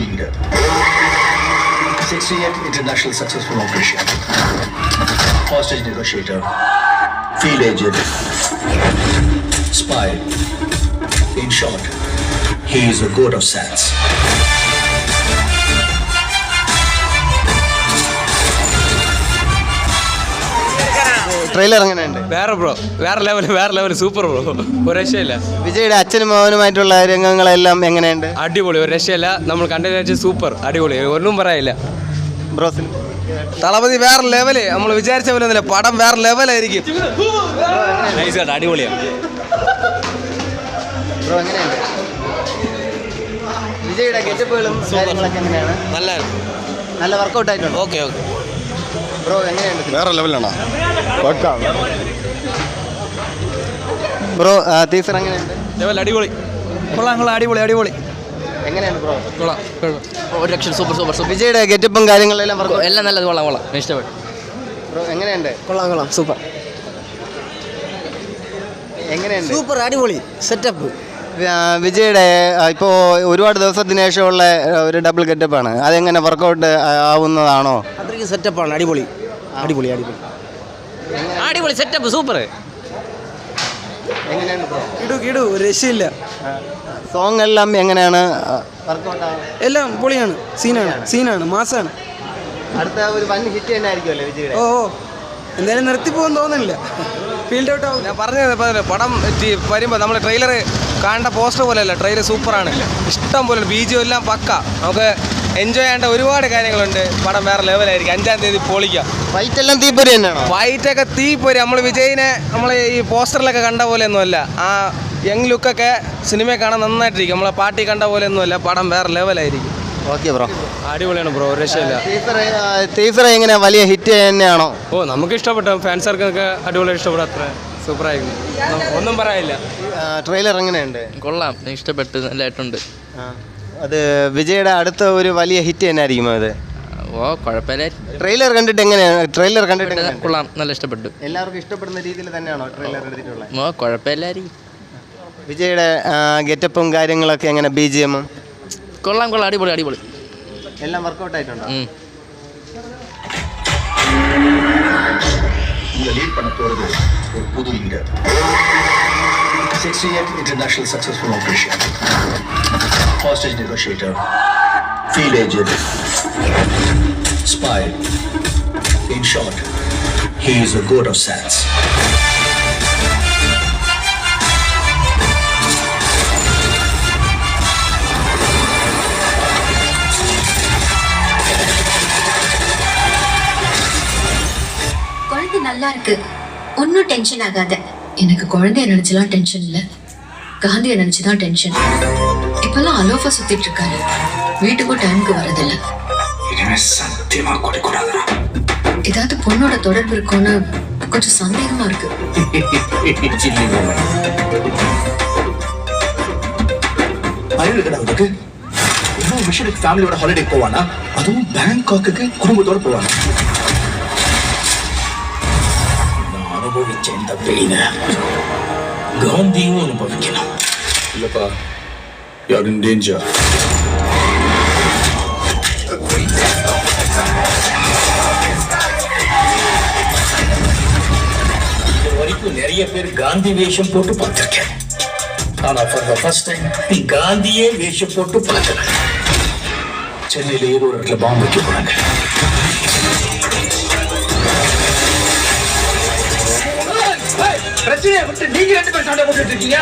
leader. 68 international successful operation. Hostage negotiator. Field agent. Spy. In short, he is a god of SATs. Trailer എങ്ങനെയുണ്ട്? വേറെ level super bro, ഒരു രക്ഷയില്ല. വിജയുടെ അച്ഛനും മകനുമായിട്ടുള്ള രംഗങ്ങളെല്ലാം എങ്ങനെയുണ്ട്? അടിപൊളി, ഒരു രക്ഷയില്ല. നമ്മൾ കണ്ടു സൂപ്പർ, അടിപൊളി, ഒന്നും പറയാനില്ല. ബ്രോസിന് തളപതി വേറെ ലെവല്, നമ്മൾ വിചാരിച്ച പോലെ ഒന്നുമില്ല, പടം വേറെ ലെവലായിരിക്കും. അടിപൊളിയാണ്. ബ്രോ എങ്ങനെയുണ്ട്? വിജയുടെ ഗെറ്റപ്പുകളും കാര്യങ്ങളൊക്കെ എങ്ങനെയാണ്? നല്ല വർക്കൗട്ട് ആയിട്ടുണ്ട്. ഓക്കെ. ബ്രോ എങ്ങനെയുണ്ട്? വേറെ ലെവലാണോ? ബ്രോ ടീച്ചർ എങ്ങനെയുണ്ട്? ലെവൽ അടിപൊളി, കൊള്ളാം, അടിപൊളി. എങ്ങനെയാണ് ബ്രോ? കൊള്ളാം, ഒരു രക്ഷ, സൂപ്പർ. വിജയുടെ ഗെറ്റപ്പും കാര്യങ്ങളെല്ലാം എല്ലാം നല്ലത്, കൊള്ളാം, ഇഷ്ടപ്പെട്ടു. ബ്രോ എങ്ങനെയുണ്ട്? കൊള്ളാം, സൂപ്പർ. എങ്ങനെയുണ്ട്? സൂപ്പർ, അടിപൊളി സെറ്റപ്പ്. വിജയുടെ ഇപ്പോൾ ഒരുപാട് ദിവസത്തിന് ശേഷമുള്ള ഒരു ഡബിൾ ഗെറ്റപ്പാണ്, അതെങ്ങനെ വർക്കൗട്ട് ആവുന്നതാണോ? അത്രയ്ക്ക് സെറ്റപ്പാണ്, അടിപൊളി സെറ്റപ്പ്, സൂപ്പർ. എങ്ങനെയാണ് ബ്രോ? കിടു, രക്ഷയില്ല. സോങ് എല്ലാം എങ്ങനെയാണ് വർക്കൗട്ട് ആവുന്നത്? എല്ലാം പൊളിയാണ്, സീനാണ്, മാസാണ്. അടുത്ത ഒരു വൻ ഹിറ്റ് തന്നെ ആയിരിക്കുമല്ലോ വിജയുടെ? ഓ, എന്തായാലും നിർത്തിപ്പോകാൻ തോന്നുന്നില്ല, ഫീൽഡ് ഔട്ട് ആവും. ഞാൻ പറഞ്ഞത് പടം വരുമ്പോൾ നമ്മൾ ട്രെയിലർ കാണേണ്ട പോസ്റ്റർ പോലെയല്ല, ട്രെയിലർ സൂപ്പറാണ്, ഇഷ്ടം പോലെ ബീജും എല്ലാം പക്ക, നമുക്ക് എൻജോയ് ചെയ്യേണ്ട ഒരുപാട് കാര്യങ്ങളുണ്ട്. പടം വേറെ ലെവലായിരിക്കും. 5-ാം തീയതി പൊളിക്കാം. ഫൈറ്റ് എല്ലാം തീപ്പൊരി തന്നെയാണോ? ഫൈറ്റൊക്കെ തീപ്പൊരി. നമ്മൾ വിജയിനെ നമ്മൾ ഈ പോസ്റ്ററിലൊക്കെ കണ്ട പോലെയൊന്നുമല്ല, ആ യങ് ലുക്കൊക്കെ സിനിമയെ കാണാൻ നന്നായിട്ടിരിക്കും. നമ്മളെ പാർട്ടി കണ്ട പോലെയൊന്നുമല്ല, പടം വേറെ ലെവലായിരിക്കും. ഓക്കെ ബ്രോ, അടിപൊളിയാണ് ബ്രോ, ഒരു രക്ഷയില്ല. ടീച്ചർ എങ്ങനെ വലിയ ഹിറ്റ് തന്നെയാണോ? ഓ, നമുക്ക് ഇഷ്ടപ്പെട്ടു, ഫാൻസർക്കൊക്കെ അടിപൊളി ഇഷ്ടപ്പെടും, അത്ര സൂപ്പറായിരുന്നു, ഒന്നും പറയാനില്ല. ട്രെയിലർ എങ്ങനെയുണ്ട്? കൊള്ളാം, ഇഷ്ടപ്പെട്ടു, നല്ലതായിട്ടുണ്ട്. അത് വിജയുടെ അടുത്ത ഒരു വലിയ ഹിറ്റ് തന്നെ ആയിരിക്കുമോ അത്? ഓ, കുഴപ്പമില്ല. ട്രെയിലർ കണ്ടിട്ട് എങ്ങനെയാണ്? കൊള്ളാം, നല്ല ഇഷ്ടപ്പെട്ടു. എല്ലാവർക്കും ഇഷ്ടപ്പെടുന്ന രീതിയിൽ തന്നെയാണോ ട്രെയിലർ എടുത്തിട്ടുള്ളത്? ഓ, കുഴപ്പമില്ലായിരിക്കും. വിജയുടെ ഗെറ്റപ്പും കാര്യങ്ങളൊക്കെ എങ്ങനെ? BGM കൊള്ളാം, അടിപൊളി എല്ലാം വർക്കൗട്ട് ആയിട്ടുണ്ടോ? இந்த லீட் பண்ண போறது ஒரு புது leader. 68 international successful operation. Hostage negotiator. Field agent. Spy. In short, he is a god of SATs. நல்லா இருக்கு, ஒன்னும் டென்ஷன் ஆகாத. எனக்கு குழந்தைய நினைச்சுலாம் டென்ஷன் இல்ல, காந்திய நினைச்சுதான் டென்ஷன். இப்பெல்லாம் அலோஃபா சுத்திட்டு இருக்காரு, வீட்டுக்கும் டைமுக்கு வரதில்ல. சத்தியமா கொடுக்கூடாதா? ஏதாவது பொண்ணோட தொடர்பு இருக்கும்னு கொஞ்சம் சந்தேகமா இருக்கு. அறிவு உனக்கு இன்னொரு விஷயத்துக்கு ஃபேமிலியோட ஹாலிடே போவானா, அதுவும் பேங்காக்கு குடும்பத்தோட போவானா? அனுபவிச்ச இந்த பெயின காந்தியும் அனுபவிக்கணும். இல்லப்பா, யூ ஆர் இன் டேஞ்சர். இது வரைக்கும் நிறைய பேர் காந்தி வேஷம் போட்டு பார்த்திருக்கேன், ஆனா ஃபார் த ஃபர்ஸ்ட் டைம் காந்தியே வேஷம் போட்டு பார்க்கிறேன். சென்னையில ஏதோ ஒரு இடத்துல பாம்பு வைக்க போறாங்க. பிரச்சனையை விட்டு நீங்க 2 பேர் சண்டை போட்டுட்டு இருக்கீங்க.